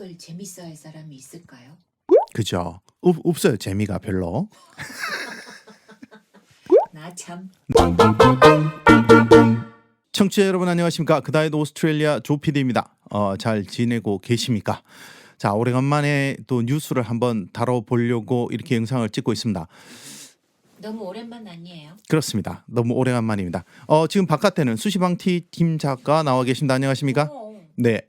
음악을 재밌어 할 사람이 있을까요? 그죠? 없어요. 재미가 별로. 나 참. 청취자 여러분 안녕하십니까? 그다이도 오스트레일리아 조피디입니다. 잘 지내고 계십니까? 자, 오래간만에 또 뉴스를 한번 다뤄보려고 이렇게 영상을 찍고 있습니다. 너무 오랜만 아니에요? 그렇습니다. 너무 오래간만입니다. 지금 바깥에는 수시방티 팀 작가 나와 계십니다. 안녕하십니까? 네.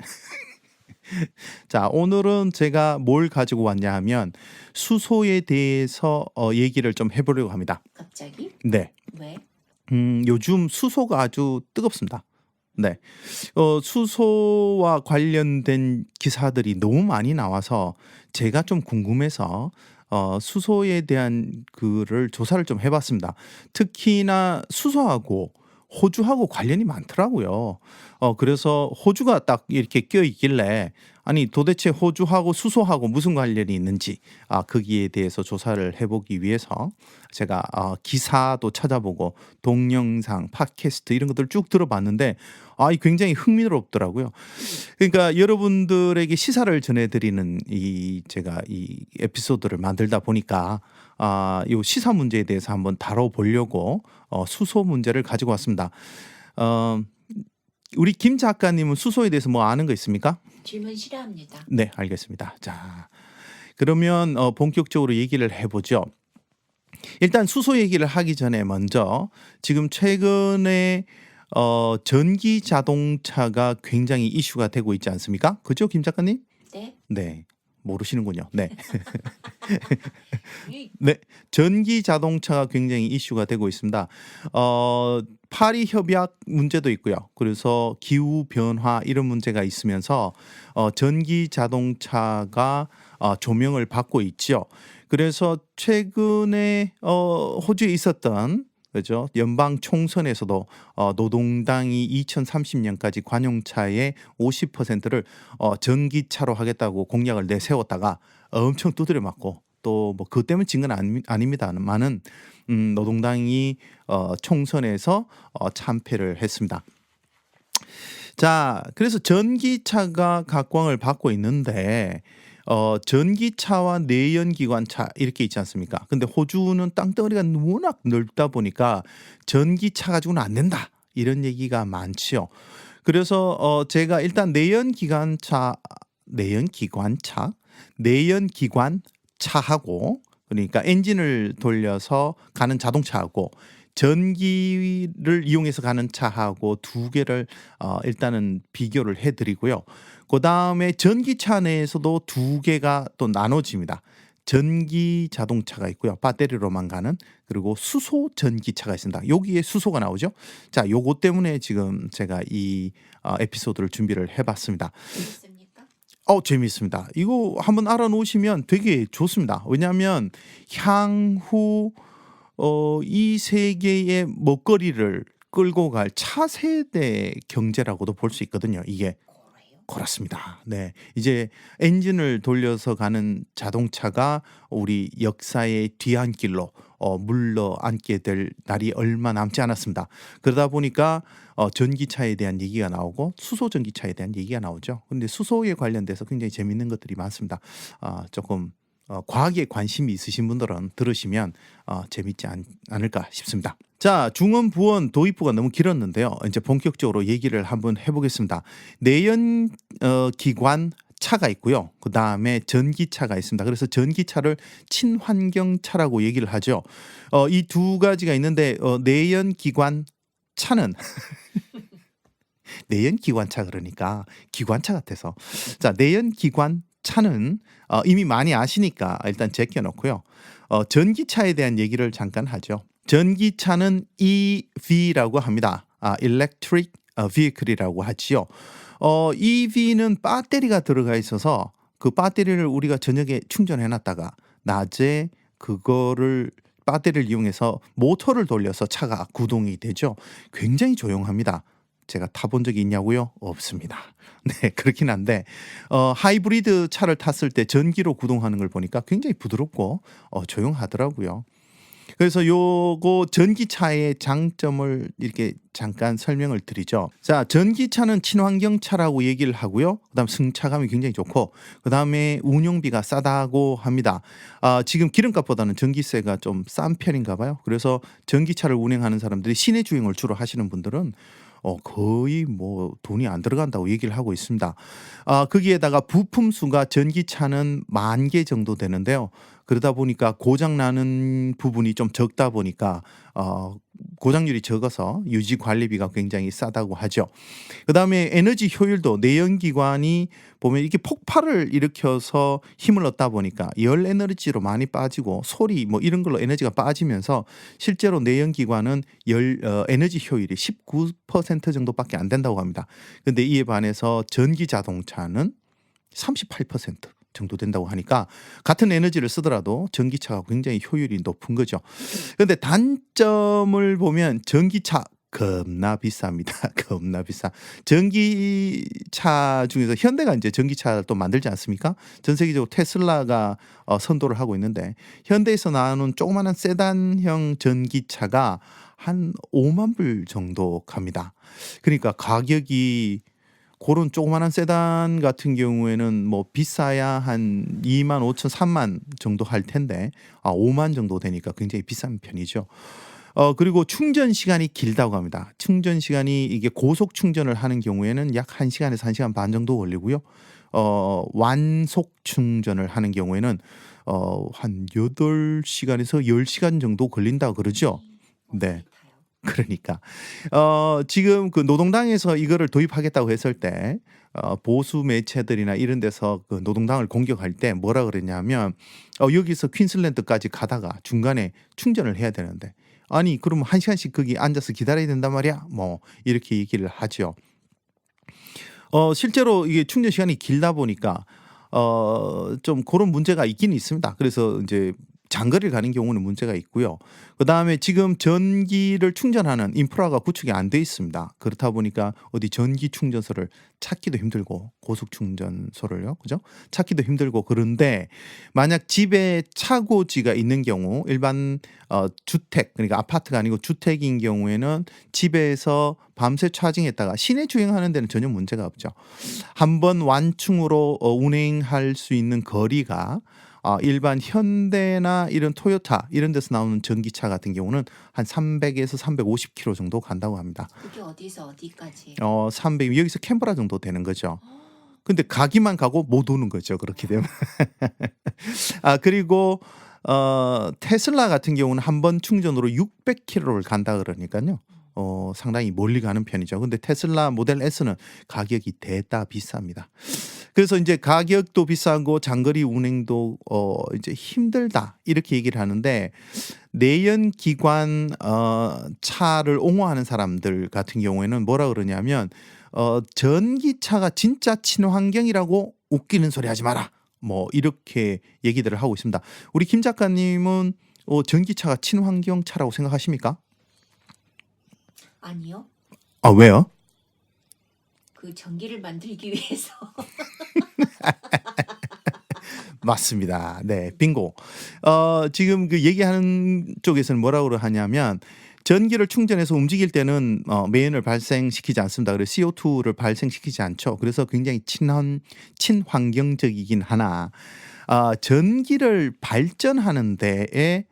자, 오늘은 제가 뭘 가지고 왔냐 하면 수소에 대해서 얘기를 좀 해보려고 합니다. 갑자기? 네. 왜? 요즘 수소가 아주 뜨겁습니다. 네. 수소와 관련된 기사들이 너무 많이 나와서 제가 좀 궁금해서 수소에 대한 그를 조사를 좀 해봤습니다. 특히나 수소하고 호주하고 관련이 많더라고요. 그래서 호주가 딱 이렇게 껴있길래 아니 도대체 호주하고 수소하고 무슨 관련이 있는지 거기에 대해서 조사를 해보기 위해서 제가 기사도 찾아보고 동영상, 팟캐스트 이런 것들 쭉 들어봤는데 굉장히 흥미롭더라고요. 그러니까 여러분들에게 시사를 전해드리는 제가 이 에피소드를 만들다 보니까 이 시사 문제에 대해서 한번 다뤄보려고 수소 문제를 가지고 왔습니다. 우리 김 작가님은 수소에 대해서 뭐 아는 거 있습니까? 질문 싫어합니다. 네, 알겠습니다. 자, 그러면 본격적으로 얘기를 해보죠. 일단 수소 얘기를 하기 전에 먼저 지금 최근에 전기 자동차가 굉장히 이슈가 되고 있지 않습니까? 그죠, 김 작가님? 네? 네, 모르시는군요. 네. 이- 네, 전기 자동차가 굉장히 이슈가 되고 있습니다. 파리 협약 문제도 있고요. 그래서 기후 변화 이런 문제가 있으면서 전기 자동차가 조명을 받고 있죠. 그래서 최근에 호주에 있었던 그죠? 연방 총선에서도 노동당이 2030년까지 관용차의 50%를 전기차로 하겠다고 공약을 내세웠다가 엄청 두드려 맞고 또 뭐 그것 때문에 진 건 아닙니다만은 노동당이 총선에서 참패를 했습니다. 자, 그래서 전기차가 각광을 받고 있는데 전기차와 내연기관차 이렇게 있지 않습니까? 근데 호주는 땅덩어리가 워낙 넓다 보니까 전기차 가지고는 안 된다 이런 얘기가 많지요. 그래서 제가 일단 내연기관차하고 그러니까 엔진을 돌려서 가는 자동차하고 전기를 이용해서 가는 차하고 두 개를 일단은 비교를 해드리고요. 그 다음에 전기차 내에서도 두 개가 또 나눠집니다. 전기 자동차가 있고요. 배터리로만 가는 그리고 수소 전기차가 있습니다. 여기에 수소가 나오죠. 자, 요거 때문에 지금 제가 이 에피소드를 준비를 해봤습니다. 재밌습니까? 재미있습니다. 이거 한번 알아놓으시면 되게 좋습니다. 왜냐하면 향후 이 세계의 먹거리를 끌고 갈 차세대 경제라고도 볼 수 있거든요. 이게 그래요? 그렇습니다. 네, 이제 엔진을 돌려서 가는 자동차가 우리 역사의 뒤안길로 물러앉게 될 날이 얼마 남지 않았습니다. 그러다 보니까 전기차에 대한 얘기가 나오고 수소 전기차에 대한 얘기가 나오죠. 근데 수소에 관련돼서 굉장히 재밌는 것들이 많습니다. 조금 과학에 관심이 있으신 분들은 들으시면 재밌지 않을까 싶습니다. 자, 중원, 부원, 도입부가 너무 길었는데요. 이제 본격적으로 얘기를 한번 해보겠습니다. 내연 기관 차가 있고요. 그 다음에 전기차가 있습니다. 그래서 전기차를 친환경차라고 얘기를 하죠. 이 두 가지가 있는데 내연 기관 차는 내연 기관차 그러니까 기관차 같아서 자, 내연 기관 차는 이미 많이 아시니까 일단 제껴놓고요. 전기차에 대한 얘기를 잠깐 하죠. 전기차는 EV라고 합니다. Electric Vehicle이라고 하지요. EV는 배터리가 들어가 있어서 그 배터리를 우리가 저녁에 충전해놨다가 낮에 그거를 배터리를 이용해서 모터를 돌려서 차가 구동이 되죠. 굉장히 조용합니다. 제가 타본 적이 있냐고요? 없습니다. 네, 그렇긴 한데 하이브리드 차를 탔을 때 전기로 구동하는 걸 보니까 굉장히 부드럽고 조용하더라고요. 그래서 요거 전기차의 장점을 이렇게 잠깐 설명을 드리죠. 자, 전기차는 친환경차라고 얘기를 하고요. 그다음 승차감이 굉장히 좋고 그다음에 운용비가 싸다고 합니다. 지금 기름값보다는 전기세가 좀 싼 편인가 봐요. 그래서 전기차를 운행하는 사람들이 시내 주행을 주로 하시는 분들은 거의 뭐 돈이 안 들어간다고 얘기를 하고 있습니다. 거기에다가 부품 수가 전기차는 10,000개 정도 되는데요. 그러다 보니까 고장 나는 부분이 좀 적다 보니까 고장률이 적어서 유지 관리비가 굉장히 싸다고 하죠. 그다음에 에너지 효율도 내연기관이 보면 이게 폭발을 일으켜서 힘을 얻다 보니까 열 에너지로 많이 빠지고 소리 뭐 이런 걸로 에너지가 빠지면서 실제로 내연기관은 에너지 효율이 19% 정도밖에 안 된다고 합니다. 근데 이에 반해서 전기 자동차는 38% 정도 된다고 하니까 같은 에너지를 쓰더라도 전기차가 굉장히 효율이 높은 거죠. 근데 단점을 보면 전기차 겁나 비쌉니다. 겁나 비싸. 전기차 중에서 현대가 이제 전기차를 또 만들지 않습니까? 전 세계적으로 테슬라가 선도를 하고 있는데 현대에서 나오는 조그마한 세단형 전기차가 한 5만 불 정도 갑니다. 그러니까 가격이 그런 조그마한 세단 같은 경우에는 뭐 비싸야 한 25,000, 3만 정도 할 텐데 5만 정도 되니까 굉장히 비싼 편이죠. 그리고 충전 시간이 길다고 합니다. 충전 시간이 이게 고속 충전을 하는 경우에는 약 1시간에서 1시간 반 정도 걸리고요. 완속 충전을 하는 경우에는 한 8시간에서 10시간 정도 걸린다고 그러죠. 네. 그러니까 지금 그 노동당에서 이거를 도입하겠다고 했을 때 보수 매체들이나 이런 데서 그 노동당을 공격할 때 뭐라 그랬냐면 여기서 퀸슬랜드까지 가다가 중간에 충전을 해야 되는데 아니 그러면 1시간씩 거기 앉아서 기다려야 된단 말이야? 뭐 이렇게 얘기를 하죠. 실제로 이게 충전 시간이 길다 보니까 좀 그런 문제가 있긴 있습니다. 그래서 이제 장거리를 가는 경우는 문제가 있고요. 그다음에 지금 전기를 충전하는 인프라가 구축이 안 돼 있습니다. 그렇다 보니까 어디 전기 충전소를 찾기도 힘들고 고속 충전소를요. 그죠? 찾기도 힘들고 그런데 만약 집에 차고지가 있는 경우 일반 주택 그러니까 아파트가 아니고 주택인 경우에는 집에서 밤새 차징했다가 시내 주행하는 데는 전혀 문제가 없죠. 한번 완충으로 운행할 수 있는 거리가 일반 현대나 이런 토요타 이런 데서 나오는 전기차 같은 경우는 한 300에서 350km 정도 간다고 합니다. 그게 어디서 어디까지? 300 여기서 캔버라 정도 되는 거죠. 근데 가기만 가고 못 오는 거죠. 그렇게 되면. 그리고 테슬라 같은 경우는 한 번 충전으로 600km를 간다 그러니까요. 상당히 멀리 가는 편이죠. 근데 테슬라 모델 S는 가격이 대다 비쌉니다. 그래서 이제 가격도 비싸고 장거리 운행도 이제 힘들다 이렇게 얘기를 하는데 내연기관 차를 옹호하는 사람들 같은 경우에는 뭐라 그러냐면 전기차가 진짜 친환경이라고 웃기는 소리 하지 마라. 뭐 이렇게 얘기들을 하고 있습니다. 우리 김 작가님은 전기차가 친환경 차라고 생각하십니까? 아니요. 왜요? 그 전기를 만들기 위해서. 맞습니다. 네, 빙고. 지금 그 얘기하는 쪽에서는 뭐라고 하냐면 전기를 충전해서 움직일 때는 매연을 발생시키지 않습니다. 그래서 CO2를 발생시키지 않죠. 그래서 굉장히 친환경적이긴 하나 전기를 발전하는 데에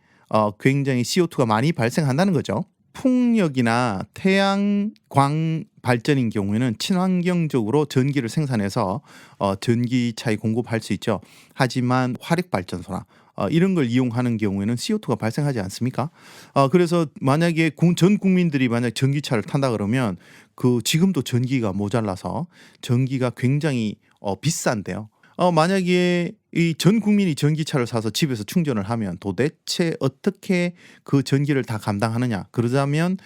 굉장히 CO2가 많이 발생한다는 거죠. 풍력이나 태양광 발전인 경우에는 친환경적으로 전기를 생산해서 전기차에 공급할 수 있죠. 하지만 화력발전소나 이런 걸 이용하는 경우에는 CO2가 발생하지 않습니까? 그래서 만약에 전 국민들이 만약 전기차를 탄다 그러면 지금도 전기가 모자라서 전기가 굉장히 비싼데요. 만약에 이 전 국민이 전기차를 사서 집에서 충전을 하면 도대체 어떻게 그 전기를 다 감당하느냐? 그러자면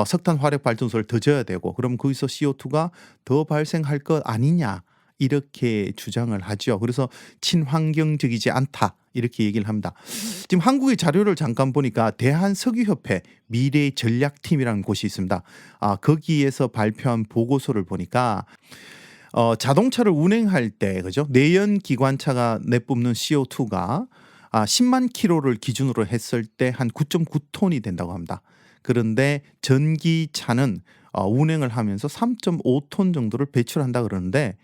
석탄 화력 발전소를 더 지어야 되고 그럼 거기서 CO2가 더 발생할 것 아니냐? 이렇게 주장을 하죠. 그래서 친환경적이지 않다. 이렇게 얘기를 합니다. 지금 한국의 자료를 잠깐 보니까 대한석유협회 미래전략팀이라는 곳이 있습니다. 거기에서 발표한 보고서를 보니까 자동차를 운행할 때 그죠? 내연 기관차가 내뿜는 CO2가 10만 킬로를 기준으로 했을 때 한 9.9톤이 된다고 합니다. 그런데 전기차는 운행을 하면서 3.5톤 정도를 배출한다 그러는데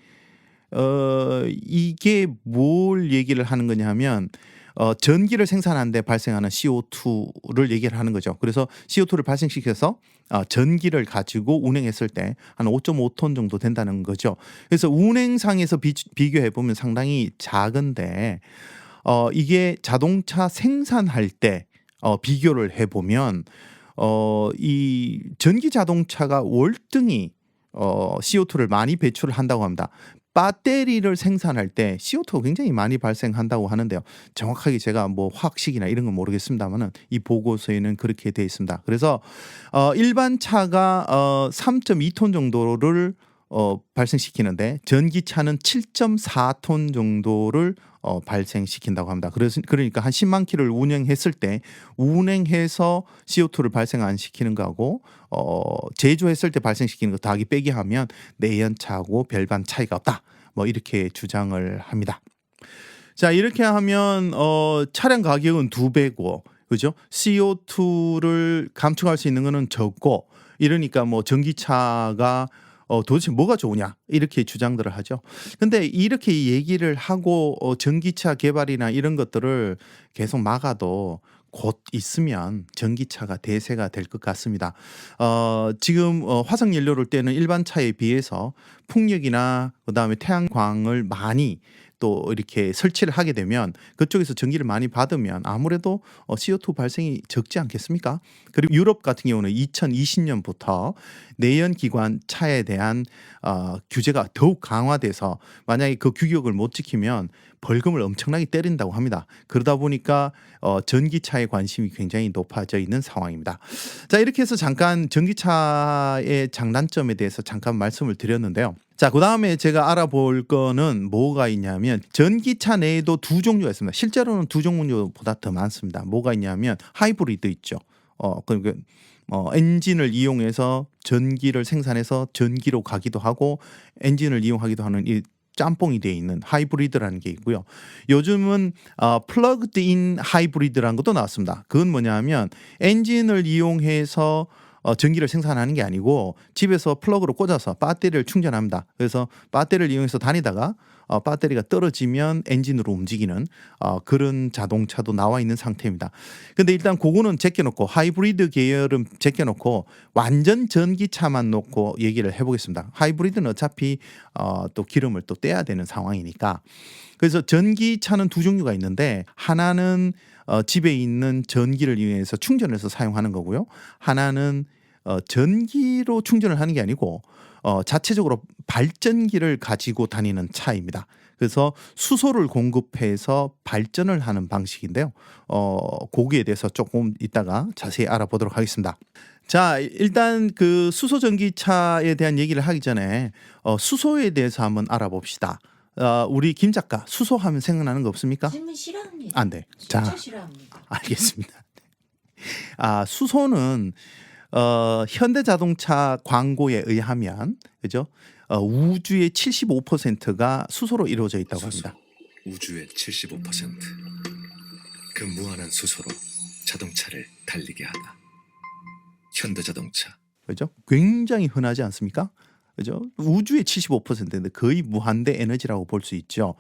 이게 뭘 얘기를 하는 거냐 하면 전기를 생산하는데 발생하는 CO2를 얘기를 하는 거죠. 그래서 CO2를 발생시켜서 전기를 가지고 운행했을 때 한 5.5톤 정도 된다는 거죠. 그래서 운행상에서 비교해 보면 상당히 작은데 이게 자동차 생산할 때 비교를 해보면 이 전기 자동차가 월등히 CO2를 많이 배출을 한다고 합니다. 배터리를 생산할 때 CO2가 굉장히 많이 발생한다고 하는데요. 정확하게 제가 뭐 화학식이나 이런 건 모르겠습니다만은 이 보고서에는 그렇게 되어 있습니다. 그래서 일반 차가 3.2톤 정도를 발생시키는데 전기차는 7.4톤 정도를 발생시킨다고 합니다. 그러니까 한 10만 킬로를 운행했을 때 운행해서 CO2를 발생 안 시키는 거하고 제조했을 때 발생시키는 거 더하기 빼기 하면 내연차하고 별반 차이가 없다. 뭐 이렇게 주장을 합니다. 자, 이렇게 하면 차량 가격은 2배고 그죠? CO2를 감축할 수 있는 거는 적고 이러니까 뭐 전기차가 도대체 뭐가 좋으냐 이렇게 주장들을 하죠. 근데 이렇게 얘기를 하고 전기차 개발이나 이런 것들을 계속 막아도 곧 있으면 전기차가 대세가 될 것 같습니다. 지금 화석 연료를 떼는 일반 차에 비해서 풍력이나 그다음에 태양광을 많이 또 이렇게 설치를 하게 되면 그쪽에서 전기를 많이 받으면 아무래도 CO2 발생이 적지 않겠습니까? 그리고 유럽 같은 경우는 2020년부터 내연기관 차에 대한 규제가 더욱 강화돼서 만약에 그 규격을 못 지키면 벌금을 엄청나게 때린다고 합니다. 그러다 보니까 전기차에 관심이 굉장히 높아져 있는 상황입니다. 자, 이렇게 해서 잠깐 전기차의 장단점에 대해서 잠깐 말씀을 드렸는데요. 자, 그다음에 제가 알아볼 거는 뭐가 있냐면 전기차 내에도 두 종류가 있습니다. 실제로는 두 종류보다 더 많습니다. 뭐가 있냐면 하이브리드 있죠. 그러니까 엔진을 이용해서 전기를 생산해서 전기로 가기도 하고 엔진을 이용하기도 하는 이 짬뽕이 되어 있는 하이브리드라는 게 있고요. 요즘은 플러그드인 하이브리드라는 것도 나왔습니다. 그건 뭐냐면 엔진을 이용해서 전기를 생산하는 게 아니고 집에서 플러그로 꽂아서 배터리를 충전합니다. 그래서 배터리를 이용해서 다니다가 배터리가 떨어지면 엔진으로 움직이는 그런 자동차도 나와 있는 상태입니다. 근데 일단 그거는 제껴놓고 하이브리드 계열은 제껴놓고 완전 전기차만 놓고 얘기를 해보겠습니다. 하이브리드는 어차피 또 기름을 또 떼야 되는 상황이니까. 그래서 전기차는 두 종류가 있는데 하나는 집에 있는 전기를 이용해서 충전해서 사용하는 거고요. 하나는 전기로 충전을 하는 게 아니고 자체적으로 발전기를 가지고 다니는 차입니다. 그래서 수소를 공급해서 발전을 하는 방식인데요. 거기에 대해서 조금 이따가 자세히 알아보도록 하겠습니다. 자, 일단 그 수소 전기차에 대한 얘기를 하기 전에 수소에 대해서 한번 알아봅시다. 우리 김 작가 수소하면 생각나는 거 없습니까? 질문 싫어합니다. 안 돼. 진짜 자, 싫어합니다. 알겠습니다. 수소는 현대자동차 광고에 의하면 그죠? 우주의 75%가 수소로 이루어져 있다고 합니다. 우주의 75%. 그 무한한 수소로 자동차를 달리게 하다. 현대자동차. 그죠? 굉장히 흔하지 않습니까? 그죠? 우주의 75%인데 거의 무한대 에너지라고 볼 수 있죠.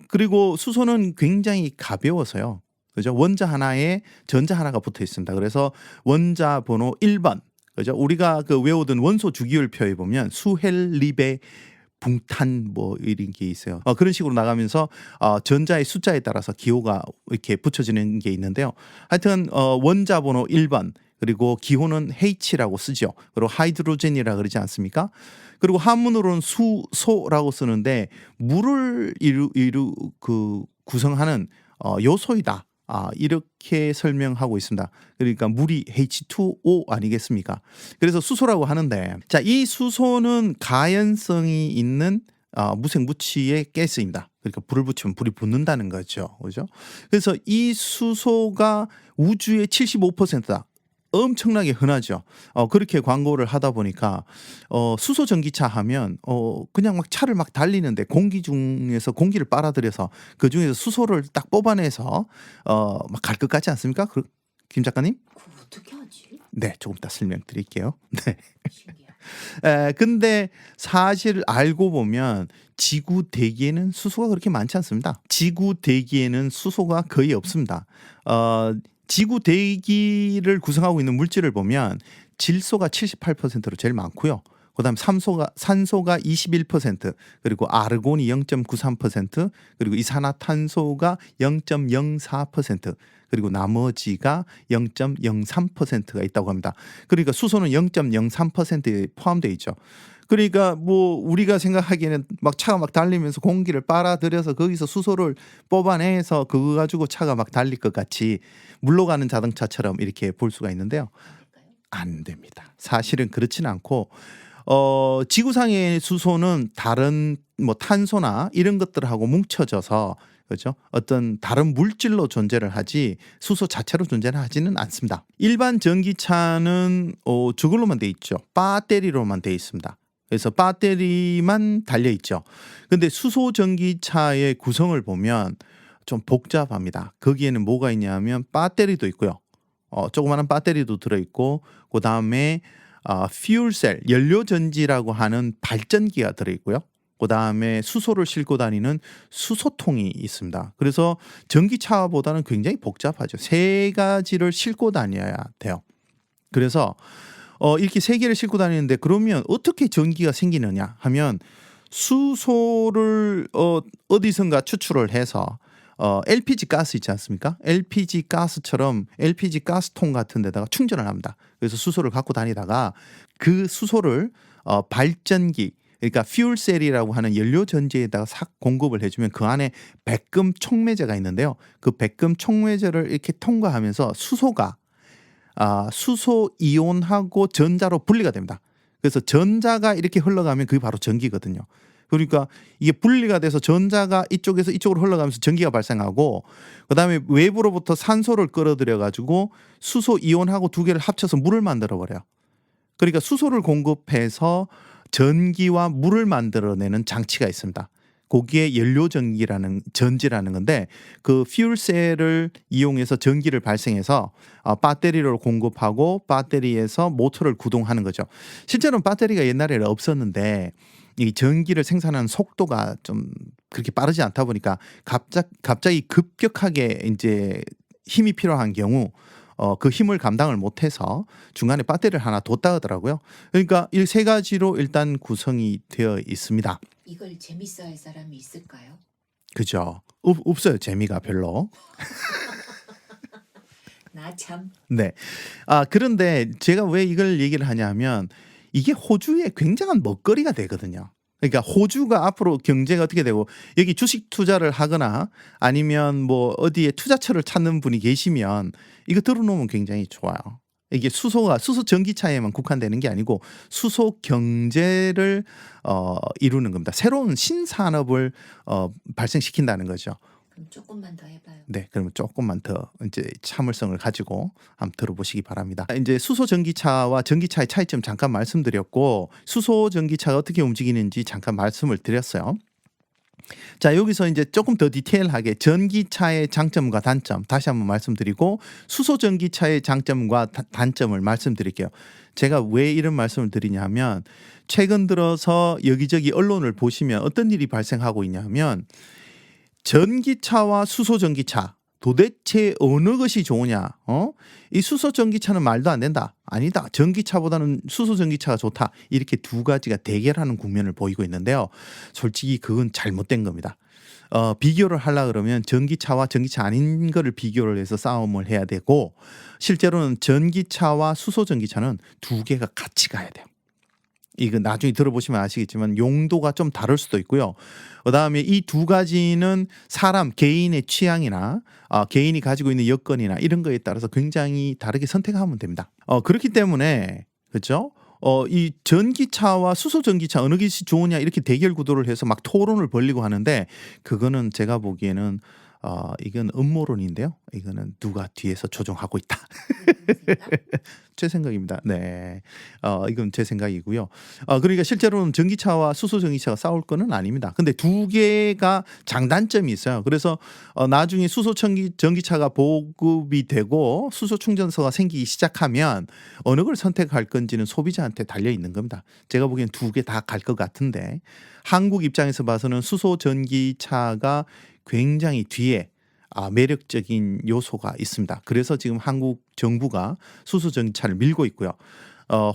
그리고 수소는 굉장히 가벼워서요. 그죠? 원자 하나에 전자 하나가 붙어 있습니다. 그래서 원자 번호 1번. 그죠? 우리가 그 외우던 원소 주기율표에 보면 수헬리베 붕탄 뭐 이런 게 있어요. 그런 식으로 나가면서 전자의 숫자에 따라서 기호가 이렇게 붙여지는 게 있는데요. 하여튼 원자 번호 1번 그리고 기호는 H라고 쓰죠. 그리고 하이드로젠이라 그러지 않습니까? 그리고 한문으로는 수소라고 쓰는데 물을 구성하는 요소이다. 이렇게 설명하고 있습니다. 그러니까 물이 H2O 아니겠습니까? 그래서 수소라고 하는데 자, 이 수소는 가연성이 있는 무색무취의 가스입니다. 그러니까 불을 붙이면 불이 붙는다는 거죠. 그죠? 그래서 이 수소가 우주의 75%다. 엄청나게 흔하죠. 그렇게 광고를 하다 보니까 수소 전기차 하면 그냥 막 차를 막 달리는데 공기 중에서 공기를 빨아들여서 그 중에서 수소를 딱 뽑아내서 막 갈 것 같지 않습니까? 김 작가님? 그거 어떻게 하지? 네, 조금 이따 설명드릴게요. 네. 신기해. 근데 사실 알고 보면 지구 대기에는 수소가 그렇게 많지 않습니다. 지구 대기에는 수소가 거의 없습니다. 지구 대기를 구성하고 있는 물질을 보면 질소가 78%로 제일 많고요. 그다음 산소가 21%, 그리고 아르곤이 0.93%, 그리고 이산화탄소가 0.04%, 그리고 나머지가 0.03%가 있다고 합니다. 그러니까 수소는 0.03%에 포함되어 있죠. 그러니까 뭐 우리가 생각하기에는 막 차가 막 달리면서 공기를 빨아들여서 거기서 수소를 뽑아내서 그거 가지고 차가 막 달릴 것 같이 물러가는 자동차처럼 이렇게 볼 수가 있는데요. 아닐까요? 안 됩니다. 사실은 그렇지는 않고 지구상의 수소는 다른 뭐 탄소나 이런 것들하고 뭉쳐져서 그렇죠? 어떤 다른 물질로 존재를 하지 수소 자체로 존재를 하지는 않습니다. 일반 전기차는 저걸로만 돼 있죠. 배터리로만 돼 있습니다. 그래서 배터리만 달려 있죠. 근데 수소 전기차의 구성을 보면 좀 복잡합니다. 거기에는 뭐가 있냐면 배터리도 있고요. 조그마한 배터리도 들어있고 그 다음에 퓨얼셀, 연료전지라고 하는 발전기가 들어있고요. 그 다음에 수소를 싣고 다니는 수소통이 있습니다. 그래서 전기차보다는 굉장히 복잡하죠. 세 가지를 싣고 다녀야 돼요. 그래서 이렇게 세 개를 싣고 다니는데 그러면 어떻게 전기가 생기느냐 하면 수소를 어디선가 추출을 해서 LPG 가스 있지 않습니까? LPG 가스처럼 LPG 가스통 같은 데다가 충전을 합니다. 그래서 수소를 갖고 다니다가 그 수소를 발전기, 그러니까 퓨얼셀이라고 하는 연료 전지에다가 싹 공급을 해주면 그 안에 백금 촉매제가 있는데요. 그 백금 촉매제를 이렇게 통과하면서 수소가 수소 이온하고 전자로 분리가 됩니다. 그래서 전자가 이렇게 흘러가면 그게 바로 전기거든요. 그러니까 이게 분리가 돼서 전자가 이쪽에서 이쪽으로 흘러가면서 전기가 발생하고 그다음에 외부로부터 산소를 끌어들여 가지고 수소 이온하고 두 개를 합쳐서 물을 만들어 버려요. 그러니까 수소를 공급해서 전기와 물을 만들어내는 장치가 있습니다. 거기에 전지라는 건데 그 퓨얼셀을 이용해서 전기를 발생해서 배터리를 공급하고 배터리에서 모터를 구동하는 거죠. 실제로는 배터리가 옛날에는 없었는데 이 전기를 생산하는 속도가 좀 그렇게 빠르지 않다 보니까 갑자기 급격하게 이제 힘이 필요한 경우 그 힘을 감당을 못해서 중간에 배터리를 하나 뒀다 하더라고요. 그러니까 이 세 가지로 일단 구성이 되어 있습니다. 이걸 재밌어 할 사람이 있을까요? 그죠? 없어요. 재미가 별로. 나 참. 네. 그런데 제가 왜 이걸 얘기를 하냐면 이게 호주의 굉장한 먹거리가 되거든요. 그러니까 호주가 앞으로 경제가 어떻게 되고 여기 주식 투자를 하거나 아니면 뭐 어디에 투자처를 찾는 분이 계시면 이거 들어놓으면 굉장히 좋아요. 이게 수소 전기차에만 국한되는 게 아니고 수소 경제를 이루는 겁니다. 새로운 신산업을 발생시킨다는 거죠. 그럼 조금만 더 해봐요. 네, 그러면 조금만 더 이제 참을성을 가지고 한번 들어보시기 바랍니다. 이제 수소 전기차와 전기차의 차이점 잠깐 말씀드렸고 수소 전기차가 어떻게 움직이는지 잠깐 말씀을 드렸어요. 자, 여기서 이제 조금 더 디테일하게 전기차의 장점과 단점 다시 한번 말씀드리고 수소 전기차의 장점과 단점을 말씀드릴게요. 제가 왜 이런 말씀을 드리냐면 최근 들어서 여기저기 언론을 보시면 어떤 일이 발생하고 있냐면 전기차와 수소 전기차 도대체 어느 것이 좋으냐? 이 수소 전기차는 말도 안 된다. 아니다. 전기차보다는 수소 전기차가 좋다. 이렇게 두 가지가 대결하는 국면을 보이고 있는데요. 솔직히 그건 잘못된 겁니다. 비교를 하려 그러면 전기차와 전기차 아닌 거를 비교를 해서 싸움을 해야 되고 실제로는 전기차와 수소 전기차는 두 개가 같이 가야 돼요. 이거 나중에 들어보시면 아시겠지만 용도가 좀 다를 수도 있고요. 그다음에 이 두 가지는 사람 개인의 취향이나 개인이 가지고 있는 여건이나 이런 거에 따라서 굉장히 다르게 선택하면 됩니다. 그렇기 때문에 그렇죠? 이 전기차와 수소 전기차 어느 것이 좋으냐 이렇게 대결 구도를 해서 막 토론을 벌이고 하는데 그거는 제가 보기에는 이건 음모론인데요. 이거는 누가 뒤에서 조종하고 있다. 제 생각입니다. 네. 이건 제 생각이고요. 그러니까 실제로는 전기차와 수소 전기차가 싸울 거는 아닙니다. 근데 두 개가 장단점이 있어요. 그래서 나중에 수소 전기차가 보급이 되고 수소 충전소가 생기기 시작하면 어느 걸 선택할 건지는 소비자한테 달려 있는 겁니다. 제가 보기엔 두 개 다 갈 것 같은데 한국 입장에서 봐서는 수소 전기차가 굉장히 뒤에 매력적인 요소가 있습니다. 그래서 지금 한국 정부가 수소 전기차를 밀고 있고요.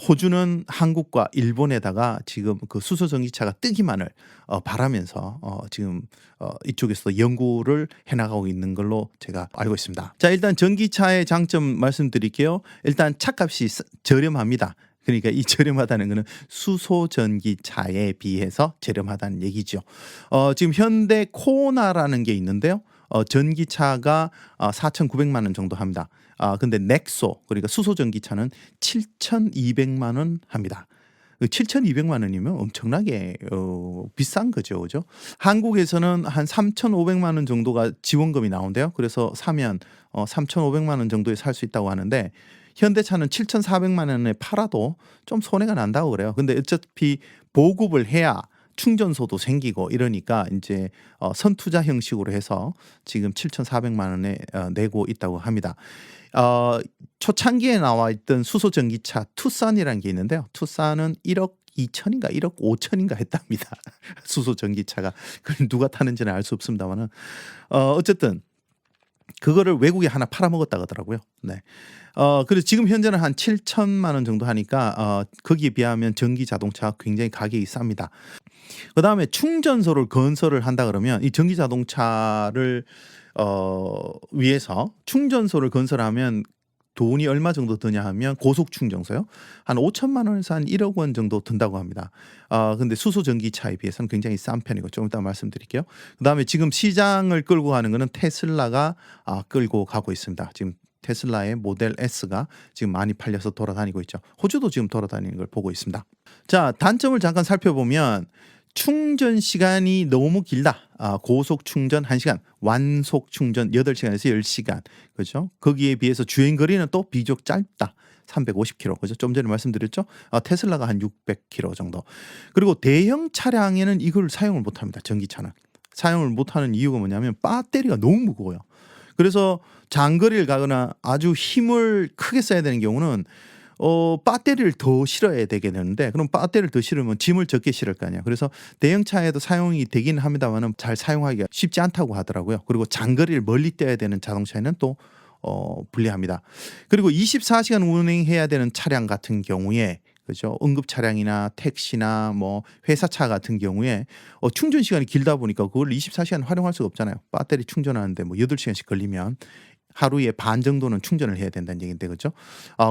호주는 한국과 일본에다가 지금 그 수소 전기차가 뜨기만을 바라면서 지금 이쪽에서 연구를 해나가고 있는 걸로 제가 알고 있습니다. 자, 일단 전기차의 장점 말씀드릴게요. 일단 차값이 저렴합니다. 그러니까 이 저렴하다는 것은 수소 전기차에 비해서 저렴하다는 얘기죠. 지금 현대 코나라는 게 있는데요. 전기차가 4,900만 원 정도 합니다. 근데 넥소 그러니까 수소 전기차는 7,200만 원 합니다. 7,200만 원이면 엄청나게 비싼 거죠. 그죠? 한국에서는 한 3,500만 원 정도가 지원금이 나온대요. 그래서 사면 3,500만 원 정도에 살 수 있다고 하는데 현대차는 7,400만 원에 팔아도 좀 손해가 난다고 그래요. 근데 어차피 보급을 해야 충전소도 생기고 이러니까 이제 선투자 형식으로 해서 지금 7,400만 원에 내고 있다고 합니다. 초창기에 나와 있던 수소 전기차 투싼이라는 게 있는데요. 투싼은 1억 2천인가 1억 5천인가 했답니다. 수소 전기차가. 그걸 누가 타는지는 알 수 없습니다만은 어쨌든 그거를 외국에 하나 팔아먹었다고 하더라고요. 네. 그래서 지금 현재는 한 7천만 원 정도 하니까 거기에 비하면 전기 자동차가 굉장히 가격이 쌉니다. 그다음에 충전소를 건설을 한다 그러면 이 전기 자동차를 위해서 충전소를 건설하면 돈이 얼마 정도 드냐 하면 고속 충전소요. 한 5천만 원에서 한 1억 원 정도 든다고 합니다. 근데 수소 전기차에 비해서는 굉장히 싼 편이고 좀 이따 말씀드릴게요. 그다음에 지금 시장을 끌고 가는 거는 테슬라가 끌고 가고 있습니다. 지금 테슬라의 모델 S가 지금 많이 팔려서 돌아다니고 있죠. 호주도 지금 돌아다니는 걸 보고 있습니다. 자, 단점을 잠깐 살펴보면 충전 시간이 너무 길다. 고속 충전 1시간, 완속 충전 8시간에서 10시간. 그죠? 거기에 비해서 주행 거리는 또 비교적 짧다. 350km. 그죠? 좀 전에 말씀드렸죠? 테슬라가 한 600km 정도. 그리고 대형 차량에는 이걸 사용을 못 합니다. 전기차는. 사용을 못 하는 이유가 뭐냐면 배터리가 너무 무거워요. 그래서 장거리를 가거나 아주 힘을 크게 써야 되는 경우는 배터리를 더 실어야 되게 되는데 그럼 배터리를 더 실으면 짐을 적게 실을 거 아니야. 그래서 대형차에도 사용이 되긴 합니다만은 잘 사용하기가 쉽지 않다고 하더라고요. 그리고 장거리를 멀리 떼야 되는 자동차에는 또 불리합니다. 그리고 24시간 운행해야 되는 차량 같은 경우에 그죠? 응급 차량이나 택시나 뭐 회사차 같은 경우에 충전 시간이 길다 보니까 그걸 24시간 활용할 수가 없잖아요. 배터리 충전하는데 뭐 8시간씩 걸리면 하루에 반 정도는 충전을 해야 된다는 얘기인데 그렇죠?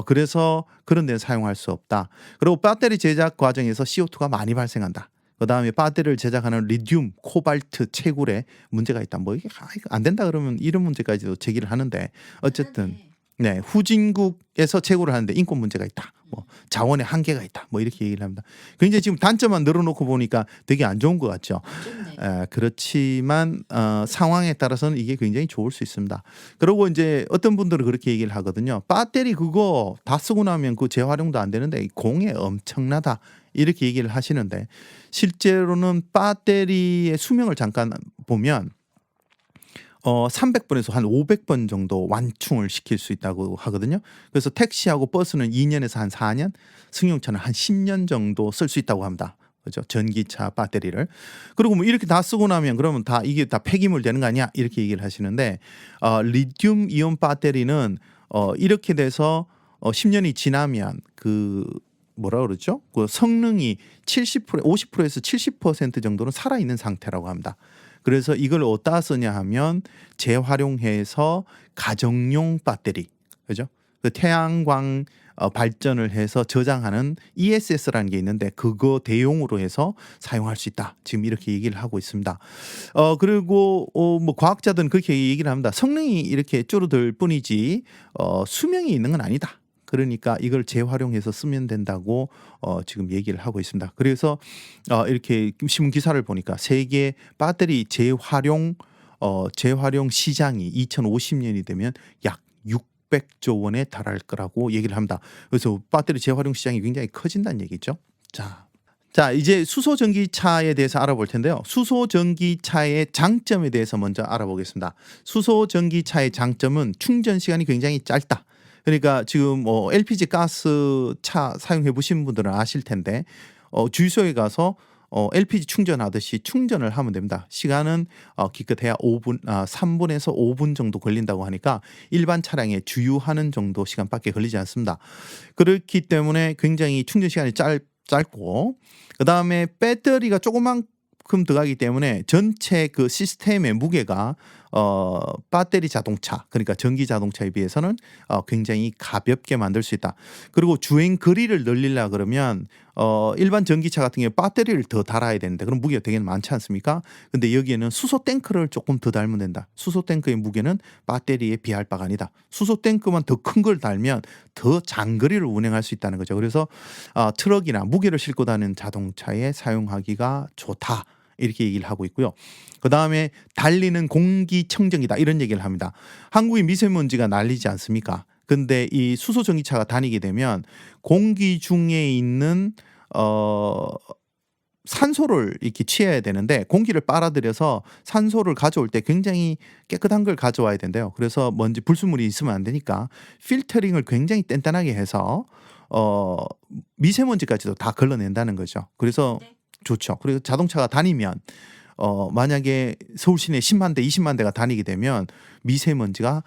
그래서 그런 데는 사용할 수 없다. 그리고 배터리 제작 과정에서 CO2가 많이 발생한다. 그다음에 배터리를 제작하는 리튬, 코발트, 채굴에 문제가 있다. 뭐 이게 안 된다 그러면 이런 문제까지도 제기를 하는데 어쨌든 네, 후진국에서 채굴을 하는데 인권 문제가 있다. 뭐 자원의 한계가 있다. 뭐 이렇게 얘기를 합니다. 굉장히 지금 단점만 늘어놓고 보니까 되게 안 좋은 것 같죠. 그렇지만 상황에 따라서는 이게 굉장히 좋을 수 있습니다. 그리고 이제 어떤 분들은 그렇게 얘기를 하거든요. 배터리 그거 다 쓰고 나면 그 재활용도 안 되는데 공해 엄청나다. 이렇게 얘기를 하시는데 실제로는 배터리의 수명을 잠깐 보면 300번에서 한 500번 정도 완충을 시킬 수 있다고 하거든요. 그래서 택시하고 버스는 2년에서 한 4년, 승용차는 한 10년 정도 쓸 수 있다고 합니다. 그죠? 전기차 배터리를. 그리고 뭐 이렇게 다 쓰고 나면 그러면 다 이게 다 폐기물 되는 거 아니야? 이렇게 얘기를 하시는데 리튬 이온 배터리는 이렇게 돼서 10년이 지나면 그 뭐라 그러죠? 그 성능이 50%에서 70% 정도는 살아있는 상태라고 합니다. 그래서 이걸 어디다 쓰냐 하면 재활용해서 가정용 배터리, 그죠? 그 태양광 발전을 해서 저장하는 ESS라는 게 있는데 그거 대용으로 해서 사용할 수 있다. 지금 이렇게 얘기를 하고 있습니다. 그리고 뭐 과학자들은 그렇게 얘기를 합니다. 성능이 이렇게 줄어들 뿐이지 수명이 있는 건 아니다. 그러니까 이걸 재활용해서 쓰면 된다고 지금 얘기를 하고 있습니다. 그래서 이렇게 신문 기사를 보니까 세계 배터리 재활용 재활용 시장이 2050년이 되면 약 600조 원에 달할 거라고 얘기를 합니다. 그래서 배터리 재활용 시장이 굉장히 커진다는 얘기죠. 자, 이제 수소 전기차에 대해서 알아볼 텐데요. 수소 전기차의 장점에 대해서 먼저 알아보겠습니다. 수소 전기차의 장점은 충전 시간이 굉장히 짧다. 그러니까 지금 LPG 가스 차 사용해 보신 분들은 아실 텐데 주유소에 가서 LPG 충전하듯이 충전을 하면 됩니다. 시간은 기껏해야 3분에서 5분 정도 걸린다고 하니까 일반 차량에 주유하는 정도 시간밖에 걸리지 않습니다. 그렇기 때문에 굉장히 충전 시간이 짧고 그다음에 배터리가 조그만큼 들어가기 때문에 전체 그 시스템의 무게가 배터리 자동차 그러니까 전기 자동차에 비해서는 굉장히 가볍게 만들 수 있다. 그리고 주행 거리를 늘리려 그러면 일반 전기차 같은 경우에 배터리를 더 달아야 되는데 그럼 무게가 되게 많지 않습니까? 근데 여기에는 수소 탱크를 조금 더 달면 된다. 수소 탱크의 무게는 배터리에 비할 바가 아니다. 수소 탱크만 더 큰 걸 달면 더 장거리를 운행할 수 있다는 거죠. 그래서 트럭이나 무게를 싣고 다니는 자동차에 사용하기가 좋다. 이렇게 얘기를 하고 있고요. 그다음에 달리는 공기청정기다 이런 얘기를 합니다. 한국이 미세먼지가 날리지 않습니까? 근데 이 수소 전기차가 다니게 되면 공기 중에 있는 산소를 이렇게 취해야 되는데 공기를 빨아들여서 산소를 가져올 때 굉장히 깨끗한 걸 가져와야 된대요. 그래서 먼지 불순물이 있으면 안 되니까 필터링을 굉장히 단단하게 해서 미세먼지까지도 다 걸러낸다는 거죠. 그래서 좋죠. 그리고 자동차가 다니면 만약에 서울 시내 10만 대, 20만 대가 다니게 되면 미세먼지가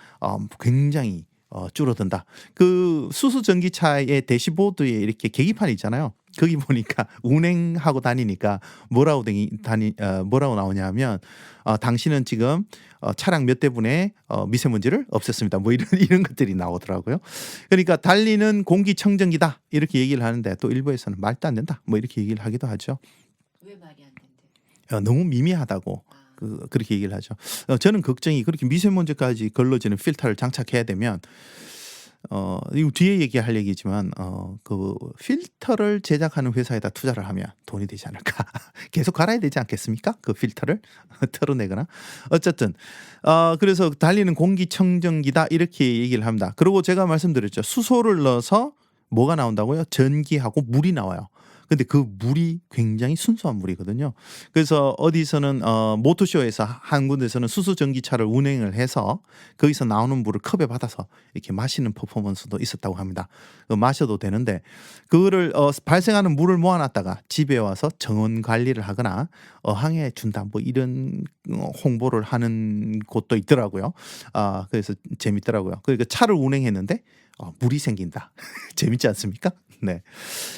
굉장히 줄어든다. 그 수소 전기차의 대시보드에 이렇게 계기판이 있잖아요. 거기 보니까 운행하고 다니니까 뭐라고 나오냐면 당신은 지금 차량 몇 대분의 미세먼지를 없앴습니다. 뭐 이런 것들이 나오더라고요. 그러니까 달리는 공기청정기다 이렇게 얘기를 하는데 또 일부에서는 말도 안 된다. 뭐 이렇게 얘기를 하기도 하죠. 왜 말이 안 된대? 너무 미미하다고 그렇게 얘기를 하죠. 저는 걱정이 그렇게 미세먼지까지 걸러지는 필터를 장착해야 되면 이거 뒤에 얘기할 얘기지만 그 필터를 제작하는 회사에다 투자를 하면 돈이 되지 않을까. 계속 갈아야 되지 않겠습니까? 그 필터를 털어내거나. 어쨌든 그래서 달리는 공기청정기다 이렇게 얘기를 합니다. 그리고 제가 말씀드렸죠. 수소를 넣어서 뭐가 나온다고요? 전기하고 물이 나와요. 근데 그 물이 굉장히 순수한 물이거든요. 그래서 어디서는 모터쇼에서 한 군데서는 수소 전기차를 운행을 해서 거기서 나오는 물을 컵에 받아서 이렇게 마시는 퍼포먼스도 있었다고 합니다. 마셔도 되는데 그거를 발생하는 물을 모아놨다가 집에 와서 정원 관리를 하거나 어항에 준다 뭐 이런 홍보를 하는 곳도 있더라고요. 그래서 재밌더라고요. 그러니까 차를 운행했는데 물이 생긴다. 재밌지 않습니까? 네.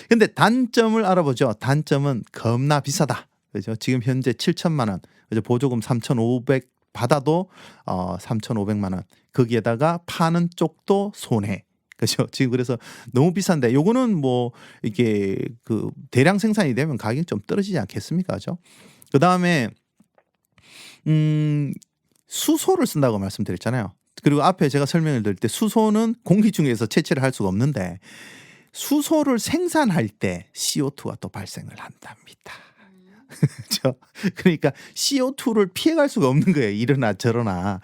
근데 단점을 알아보죠. 단점은 겁나 비싸다. 그죠? 지금 현재 7천만 원, 그죠? 보조금 3,500 받아도 3,500만 원. 거기에다가 파는 쪽도 손해. 그죠? 지금 그래서 너무 비싼데 요거는 뭐 이게 그 대량 생산이 되면 가격이 좀 떨어지지 않겠습니까? 그죠? 그다음에 수소를 쓴다고 말씀드렸잖아요. 그리고 앞에 제가 설명을 드릴 때 수소는 공기 중에서 채취를 할 수가 없는데 수소를 생산할 때 CO2가 또 발생을 한답니다. 그렇죠? 그러니까 CO2를 피해갈 수가 없는 거예요. 이러나 저러나.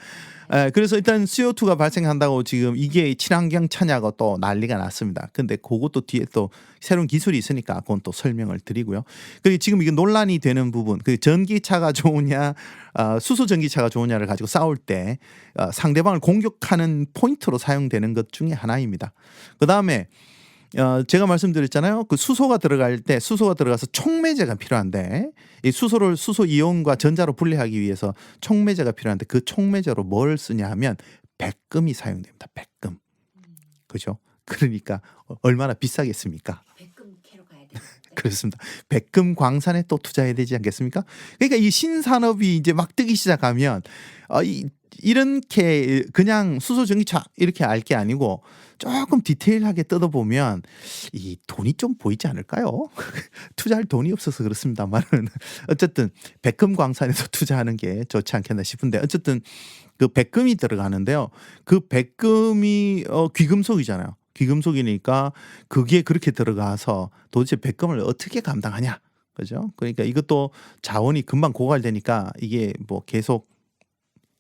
그래서 일단 CO2가 발생한다고 지금 이게 친환경 차냐고 또 난리가 났습니다. 근데 그것도 뒤에 또 새로운 기술이 있으니까 그건 또 설명을 드리고요. 그리고 지금 이게 논란이 되는 부분, 그 전기차가 좋으냐, 수소 전기차가 좋으냐를 가지고 싸울 때 상대방을 공격하는 포인트로 사용되는 것 중에 하나입니다. 그 다음에 제가 말씀드렸잖아요. 그 수소가 들어가서 촉매제가 필요한데 이 수소 이온과 전자로 분리하기 위해서 촉매제가 필요한데 그 촉매제로 뭘 쓰냐 하면 백금이 사용됩니다. 백금. 그죠? 그러니까 얼마나 비싸겠습니까? 백금 캐러 가야 되는데. 그렇습니다. 백금 광산에 또 투자해야 되지 않겠습니까? 그러니까 이 신산업이 이제 막 뜨기 시작하면 이렇게 그냥 수소 전기차 이렇게 알 게 아니고 조금 디테일하게 뜯어보면 이 돈이 좀 보이지 않을까요? 투자할 돈이 없어서 그렇습니다만은 어쨌든 백금 광산에서 투자하는 게 좋지 않겠나 싶은데 어쨌든 그 백금이 들어가는데요. 그 백금이 귀금속이잖아요. 귀금속이니까 그게 그렇게 들어가서 도대체 백금을 어떻게 감당하냐, 그죠? 그러니까 이것도 자원이 금방 고갈되니까 이게 뭐 계속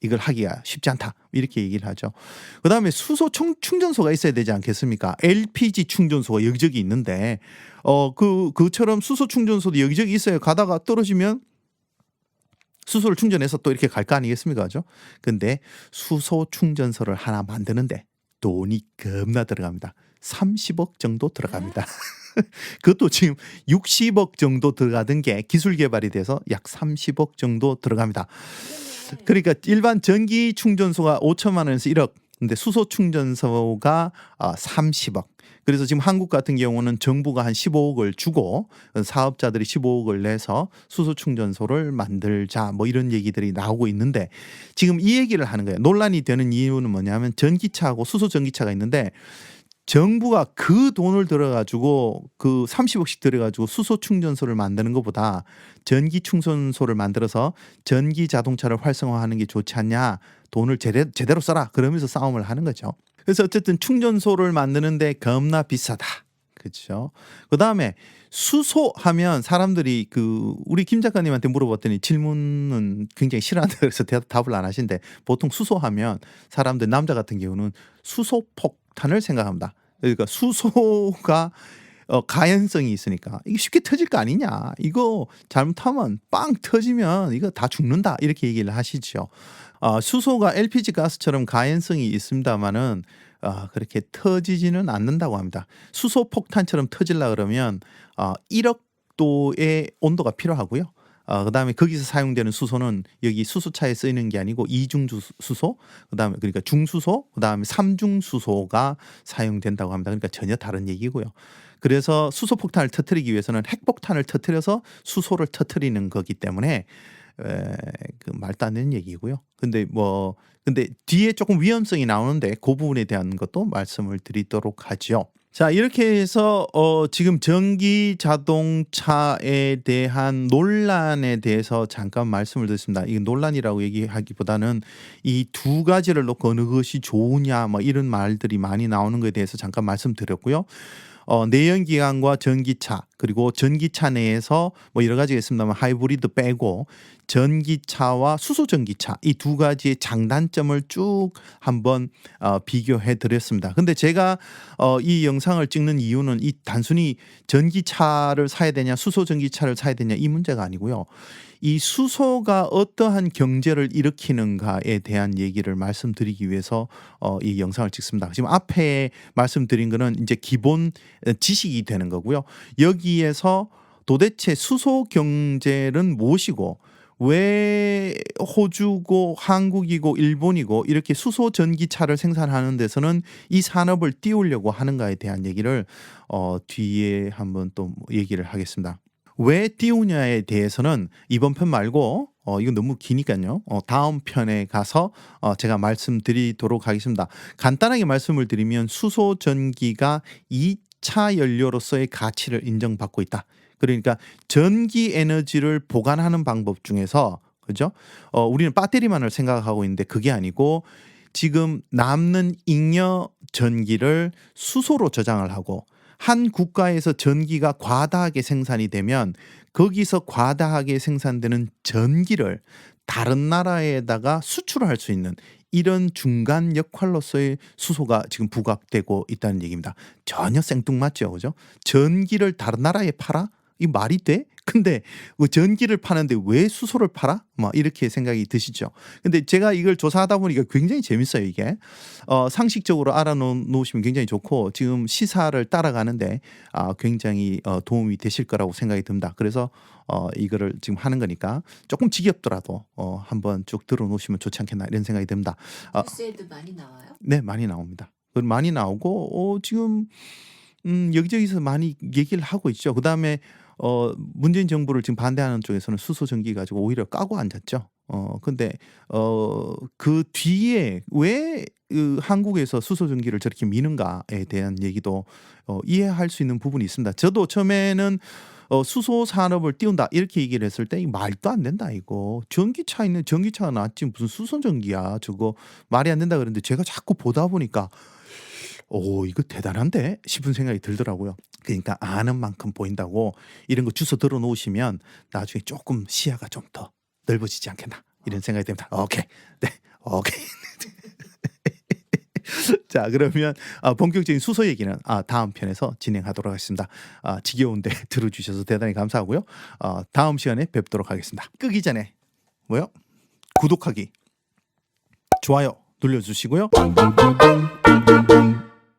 이걸 하기가 쉽지 않다. 이렇게 얘기를 하죠. 그다음에 수소 충전소가 있어야 되지 않겠습니까? LPG 충전소가 여기저기 있는데 그처럼 수소 충전소도 여기저기 있어요. 가다가 떨어지면 수소를 충전해서 또 이렇게 갈 거 아니겠습니까? 그죠? 근데 수소 충전소를 하나 만드는데 돈이 겁나 들어갑니다. 30억 정도 들어갑니다. 그것도 지금 60억 정도 들어가던 게 기술 개발이 돼서 약 30억 정도 들어갑니다. 그러니까 일반 전기 충전소가 5천만 원에서 1억, 근데 수소 충전소가 30억. 그래서 지금 한국 같은 경우는 정부가 한 15억을 주고 사업자들이 15억을 내서 수소 충전소를 만들자 뭐 이런 얘기들이 나오고 있는데 지금 이 얘기를 하는 거예요. 논란이 되는 이유는 뭐냐면 전기차하고 수소 전기차가 있는데 정부가 그 돈을 들어가지고 그 30억씩 들어가지고 수소 충전소를 만드는 것보다 전기 충전소를 만들어서 전기 자동차를 활성화하는 게 좋지 않냐, 돈을 제대로 써라 그러면서 싸움을 하는 거죠. 그래서 어쨌든 충전소를 만드는데 겁나 비싸다. 그렇죠. 그다음에 수소하면 사람들이 우리 김 작가님한테 물어봤더니 질문은 굉장히 싫어한다 그래서 답을 안 하신데 보통 수소하면 사람들 남자 같은 경우는 수소폭탄을 생각합니다. 그러니까 수소가 가연성이 있으니까 이게 쉽게 터질 거 아니냐. 이거 잘못하면 빵 터지면 이거 다 죽는다. 이렇게 얘기를 하시죠. 수소가 LPG 가스처럼 가연성이 있습니다만은 그렇게 터지지는 않는다고 합니다. 수소 폭탄처럼 터질라 그러면 1억 도의 온도가 필요하고요. 그다음에 거기서 사용되는 수소는 여기 수소차에 쓰이는 게 아니고 이중수소, 그다음에 그러니까 중수소, 그다음에 삼중수소가 사용된다고 합니다. 그러니까 전혀 다른 얘기고요. 그래서 수소 폭탄을 터뜨리기 위해서는 핵폭탄을 터뜨려서 수소를 터뜨리는 거기 때문에 말도 안 되는 얘기고요. 근데 뒤에 조금 위험성이 나오는데 그 부분에 대한 것도 말씀을 드리도록 하죠. 자, 이렇게 해서 지금 전기 자동차에 대한 논란에 대해서 잠깐 말씀을 드렸습니다. 이게 논란이라고 얘기하기보다는 이 두 가지를 놓고 어느 것이 좋으냐 뭐 이런 말들이 많이 나오는 것에 대해서 잠깐 말씀드렸고요. 내연기관과 전기차, 그리고 전기차 내에서 뭐 여러 가지가 있습니다만 하이브리드 빼고 전기차와 수소 전기차 이 두 가지의 장단점을 쭉 한번 비교해 드렸습니다. 근데 제가 이 영상을 찍는 이유는 이 단순히 전기차를 사야 되냐 수소 전기차를 사야 되냐 이 문제가 아니고요. 이 수소가 어떠한 경제를 일으키는가에 대한 얘기를 말씀드리기 위해서 이 영상을 찍습니다. 지금 앞에 말씀드린 거는 이제 기본 지식이 되는 거고요. 여기에서 도대체 수소 경제는 무엇이고 왜 호주고 한국이고 일본이고 이렇게 수소 전기차를 생산하는 데서는 이 산업을 띄우려고 하는가에 대한 얘기를 뒤에 한번 또 얘기를 하겠습니다. 왜 띄우냐에 대해서는 이번 편 말고 이건 너무 기니까요. 다음 편에 가서 제가 말씀드리도록 하겠습니다. 간단하게 말씀을 드리면 수소 전기가 2차 연료로서의 가치를 인정받고 있다. 그러니까 전기 에너지를 보관하는 방법 중에서 그죠? 우리는 배터리만을 생각하고 있는데 그게 아니고 지금 남는 잉여 전기를 수소로 저장을 하고 한 국가에서 전기가 과다하게 생산이 되면 거기서 과다하게 생산되는 전기를 다른 나라에다가 수출할 수 있는 이런 중간 역할로서의 수소가 지금 부각되고 있다는 얘기입니다. 전혀 생뚱맞죠, 그죠? 전기를 다른 나라에 팔아? 이 말이 돼? 근데 그 전기를 파는데 왜 수소를 팔아? 막 이렇게 생각이 드시죠. 근데 제가 이걸 조사하다 보니까 굉장히 재밌어요, 이게. 상식적으로 알아놓으시면 굉장히 좋고 지금 시사를 따라가는데 굉장히 도움이 되실 거라고 생각이 듭니다. 그래서 이거를 지금 하는 거니까 조금 지겹더라도 한번 쭉 들어놓으시면 좋지 않겠나 이런 생각이 듭니다. 뉴스에도 많이 나와요? 네, 많이 나옵니다. 많이 나오고 지금 여기저기서 많이 얘기를 하고 있죠. 그다음에 문재인 정부를 지금 반대하는 쪽에서는 수소 전기 가지고 오히려 까고 앉았죠. 근데 그 뒤에 왜 한국에서 수소 전기를 저렇게 미는가에 대한 얘기도 이해할 수 있는 부분이 있습니다. 저도 처음에는 수소 산업을 띄운다 이렇게 얘기를 했을 때 말도 안 된다 이거. 전기차가 낫지 무슨 수소 전기야. 저거 말이 안 된다 그랬는데 제가 자꾸 보다 보니까 이거 대단한데 싶은 생각이 들더라고요. 그러니까 아는 만큼 보인다고 이런 거 주워 들어 놓으시면 나중에 조금 시야가 좀 더 넓어지지 않겠나 이런 생각이 듭니다. 오케이. 네. 오케이. 자, 그러면 본격적인 수소 얘기는 다음 편에서 진행하도록 하겠습니다. 지겨운데 들어주셔서 대단히 감사하고요. 다음 시간에 뵙도록 하겠습니다. 끄기 전에 뭐요? 구독하기, 좋아요 눌러주시고요.